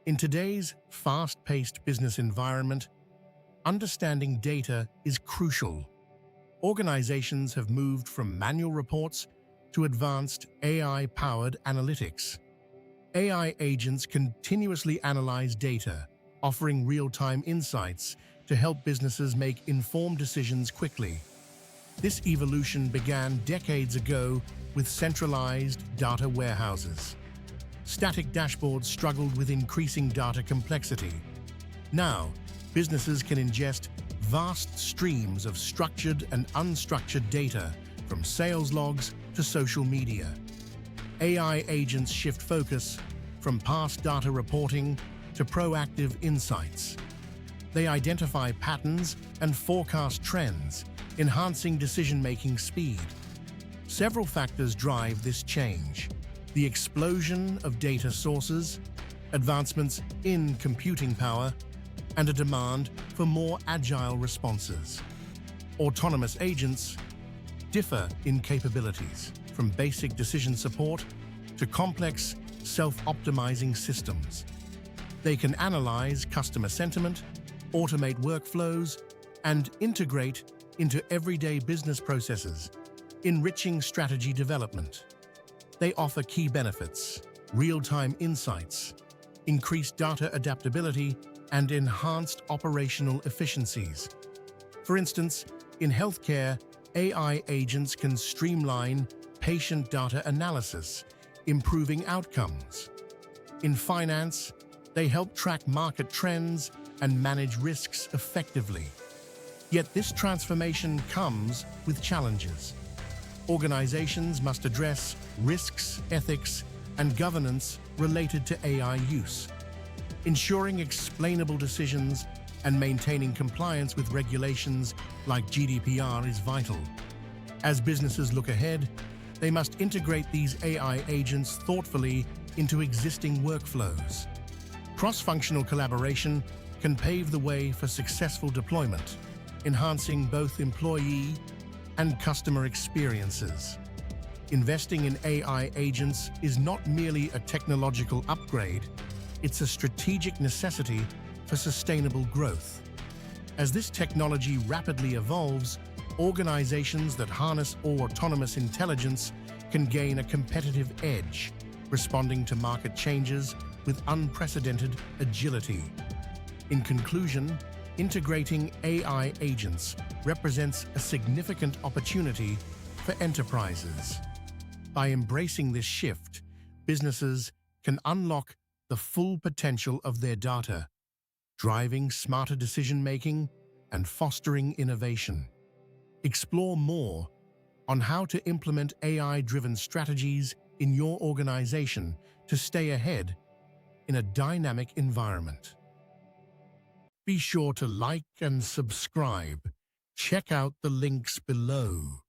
In today's fast-paced business environment, understanding data is crucial. Organizations have moved from manual reports to advanced AI-powered analytics. AI agents continuously analyze data, offering real-time insights to help businesses make informed decisions quickly. This evolution began decades ago with centralized data warehouses. Static dashboards struggled with increasing data complexity. Now, businesses can ingest vast streams of structured and unstructured data, from sales logs to social media. AI agents shift focus from past data reporting to proactive insights. They identify patterns and forecast trends, enhancing decision-making speed. Several factors drive this change: the explosion of data sources, advancements in computing power, and a demand for more agile responses. Autonomous agents differ in capabilities, from basic decision support to complex, self-optimizing systems. They can analyze customer sentiment, automate workflows, and integrate into everyday business processes, enriching strategy development. They offer key benefits: real-time insights, increased data adaptability, and enhanced operational efficiencies. For instance, in healthcare, AI agents can streamline patient data analysis, improving outcomes. In finance, they help track market trends and manage risks effectively. Yet this transformation comes with challenges. Organizations must address risks, ethics, and governance related to AI use. Ensuring explainable decisions and maintaining compliance with regulations like GDPR is vital. As businesses look ahead, they must integrate these AI agents thoughtfully into existing workflows. Cross-functional collaboration can pave the way for successful deployment, enhancing both employee and customer experiences. Investing in AI agents is not merely a technological upgrade, it's a strategic necessity for sustainable growth. As this technology rapidly evolves, organizations that harness autonomous intelligence can gain a competitive edge, responding to market changes with unprecedented agility. In conclusion, integrating AI agents represents a significant opportunity for enterprises. By embracing this shift, businesses can unlock the full potential of their data, driving smarter decision-making and fostering innovation. Explore more on how to implement AI-driven strategies in your organization to stay ahead in a dynamic environment. Be sure to like and subscribe. Check out the links below.